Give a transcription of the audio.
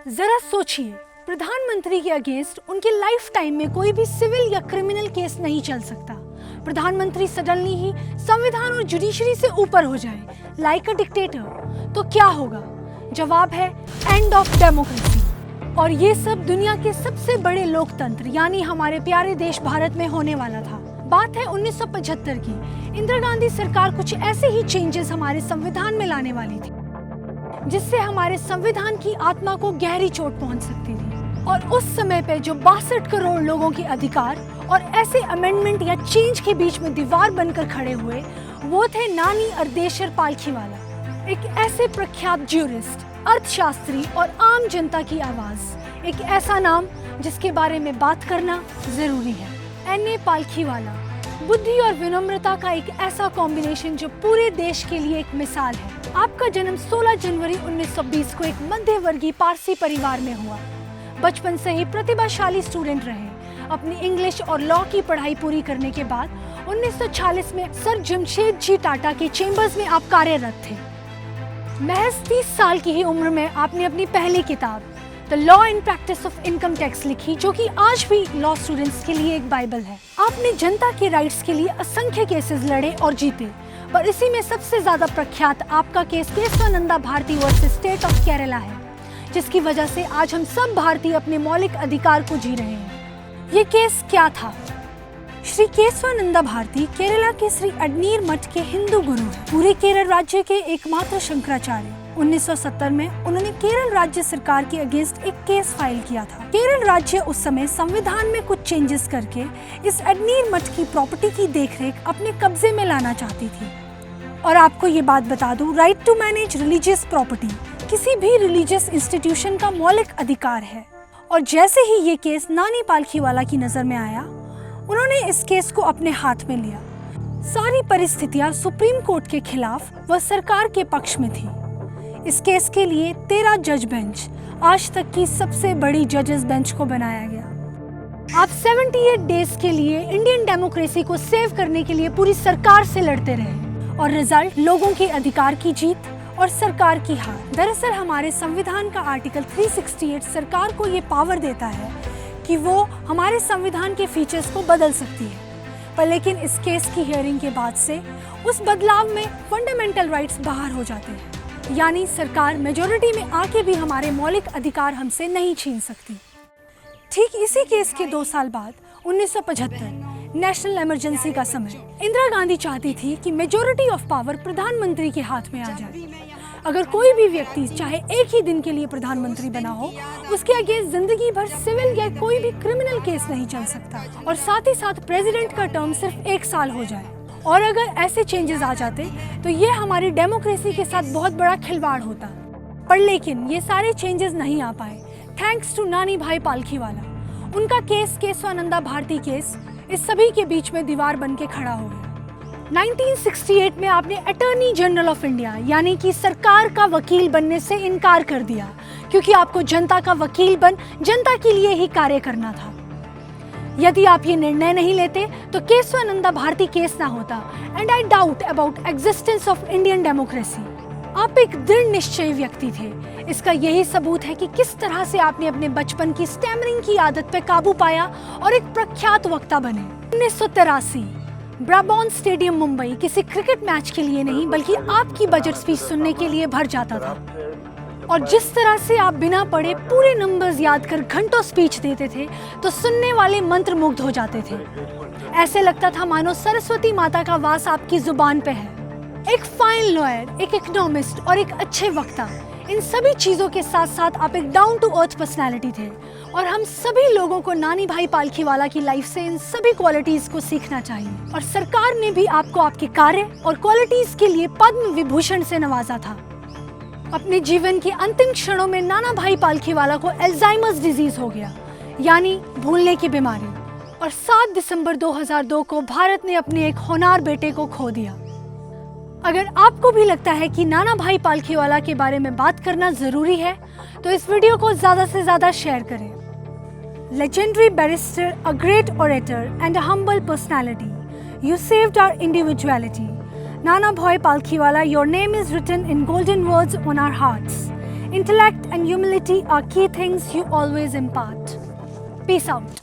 जरा सोचिए, प्रधानमंत्री के अगेंस्ट उनके लाइफ टाइम में कोई भी सिविल या क्रिमिनल केस नहीं चल सकता। प्रधानमंत्री सडनली ही संविधान और जुडिशरी से ऊपर हो जाए लाइक अ डिक्टेटर, तो क्या होगा? जवाब है एंड ऑफ डेमोक्रेसी। और ये सब दुनिया के सबसे बड़े लोकतंत्र यानी हमारे प्यारे देश भारत में होने वाला था। बात है 1975 की। इंदिरा गांधी सरकार कुछ ऐसे ही चेंजेस हमारे संविधान में लाने वाली थी जिससे हमारे संविधान की आत्मा को गहरी चोट पहुंच सकती थी। और उस समय पे जो 62 करोड़ लोगों के अधिकार और ऐसे अमेंडमेंट या चेंज के बीच में दीवार बनकर खड़े हुए, वो थे नानी अरदेशर पालखीवाला, एक ऐसे प्रख्यात ज्यूरिस्ट, अर्थशास्त्री और आम जनता की आवाज, एक ऐसा नाम जिसके बारे में बात करना जरूरी है। N.A. पालखीवाला, बुद्धि और विनम्रता का एक ऐसा कॉम्बिनेशन जो पूरे देश के लिए एक मिसाल है। आपका जन्म 16 जनवरी 1920 को एक मध्य वर्गीय पारसी परिवार में हुआ। बचपन से ही प्रतिभाशाली स्टूडेंट रहे। अपनी इंग्लिश और लॉ की पढ़ाई पूरी करने के बाद 1946 में सर जमशेद जी टाटा के चेंबर्स में आप कार्यरत थे। महज 30 साल की ही उम्र में आपने अपनी पहली किताब the law and practice of income tax लिखी, जो कि आज भी लॉ स्टूडेंट्स के लिए एक बाइबल है। आपने जनता के राइट्स के लिए असंख्य केसेस लड़े और जीते, पर इसी में सबसे ज्यादा प्रख्यात आपका case Kesavananda Bharati versus state of Kerala है, जिसकी वजह से आज हम सब भारतीय अपने मौलिक अधिकार को जी रहे हैं। ये केस क्या था? श्री केशवानंदा भारती केरला के श्री अडनीर मठ के हिंदू गुरु हैं। पूरे केरल राज्य के एकमात्र शंकराचार्य। 1970 में उन्होंने केरल राज्य सरकार के अगेंस्ट एक केस फाइल किया था। केरल राज्य उस समय संविधान में कुछ चेंजेस करके इस अडनीर मठ की प्रॉपर्टी की देखरेख अपने कब्जे में लाना चाहती थी। और आपको ये बात बता दूं, right to manage religious property किसी भी रिलीजियस इंस्टीट्यूशन का मौलिक अधिकार है। और जैसे ही ये केस नानी पालखीवाला की नजर में आया, उन्होंने इस केस को अपने हाथ में लिया। सारी परिस्थितियां सुप्रीम कोर्ट के खिलाफ व सरकार के पक्ष में थी। इस केस के लिए 13 जज बेंच, आज तक की सबसे बड़ी जजेस बेंच को बनाया गया। आप 78 डेज के लिए इंडियन डेमोक्रेसी को सेव करने के लिए पूरी सरकार से लड़ते रहे और रिजल्ट लोगों के अधिकार की जीत और सरकार की हार। दरअसल हमारे संविधान का आर्टिकल 368 सरकार को ये पावर देता है कि वो हमारे संविधान के फीचर्स को बदल सकती है। पर लेकिन इस केस की हियरिंग के बाद से उस बदलाव में फंडामेंटल राइट्स बाहर हो जाते हैं, यानी सरकार मेजोरिटी में आके भी हमारे मौलिक अधिकार हमसे नहीं छीन सकती। ठीक इसी केस के 2 साल बाद 1975 नेशनल इमरजेंसी का समय, इंदिरा गांधी चाहती थी कि मेजोरिटी ऑफ पावर प्रधानमंत्री के हाथ में आ जाए। अगर कोई भी व्यक्ति चाहे एक ही दिन के लिए प्रधानमंत्री बना हो, उसके अगेंस्ट जिंदगी भर सिविल या कोई भी क्रिमिनल केस नहीं चल सकता, और साथ ही साथ प्रेसिडेंट का टर्म सिर्फ 1 साल हो जाए। और अगर ऐसे चेंजेस आ जाते तो ये हमारी डेमोक्रेसी के साथ बहुत बड़ा खिलवाड़ होता। पर लेकिन ये सारे चेंजेस नहीं आ पाए, थैंक्स टू नानी भाई पालखीवाला। उनका केस केशवानंदा भारती केस इस सभी के बीच में दीवार बन के खड़ा हो गया। 1968 में आपने अटॉर्नी जनरल ऑफ इंडिया यानी कि सरकार का वकील बनने से इनकार कर दिया, क्योंकि आपको जनता का वकील बन जनता के लिए ही कार्य करना था। यदि आप ये निर्णय नहीं लेते तो केशवानंदा भारती केस ना होता, and I doubt about existence of Indian democracy. आप एक दृढ़ निश्चयी व्यक्ति थे। इसका यही सबूत है कि किस तरह से आपने अपने बचपन की स्टैमरिंग की आदत पे काबू पाया और एक प्रख्यात वक्ता बने। 1983 ब्राबॉन स्टेडियम मुंबई किसी क्रिकेट मैच के लिए नहीं बल्कि आपकी बजट स्पीच सुनने के लिए भर जाता था। और जिस तरह से आप बिना पढ़े पूरे नंबर्स याद कर घंटों स्पीच देते थे तो सुनने वाले मंत्रमुग्ध हो जाते थे। ऐसे लगता था मानो सरस्वती माता का वास आपकी जुबान पे है। एक फाइन लॉयर, एक इकोनॉमिस्ट और एक अच्छे वक्ता, इन सभी चीजों के साथ साथ आप एक डाउन टू अर्थ पर्सनालिटी थे। और हम सभी लोगों को नानी भाई पालखीवाला की लाइफ से इन सभी क्वालिटीज को सीखना चाहिए। और सरकार ने भी आपको आपके कार्य और क्वालिटीज के लिए पद्म विभूषण से नवाजा था। अपने जीवन के अंतिम क्षणों में नाना भाई पालखीवाला को अल्जाइमर्स डिजीज हो गया, यानी भूलने की बीमारी। और 7 दिसंबर 2002 को भारत ने अपने एक होनहार बेटे को खो दिया। अगर आपको भी लगता है कि नाना भाई पालखीवाला के बारे में बात करना जरूरी है, तो इस वीडियो को ज्यादा से ज्यादा शेयर करें। Legendary barrister, a great orator and a humble personality, you saved our individuality. Nana Bhai Palkhiwala, your name is written in golden words on our hearts. Intellect and humility are key things you always impart. Peace out.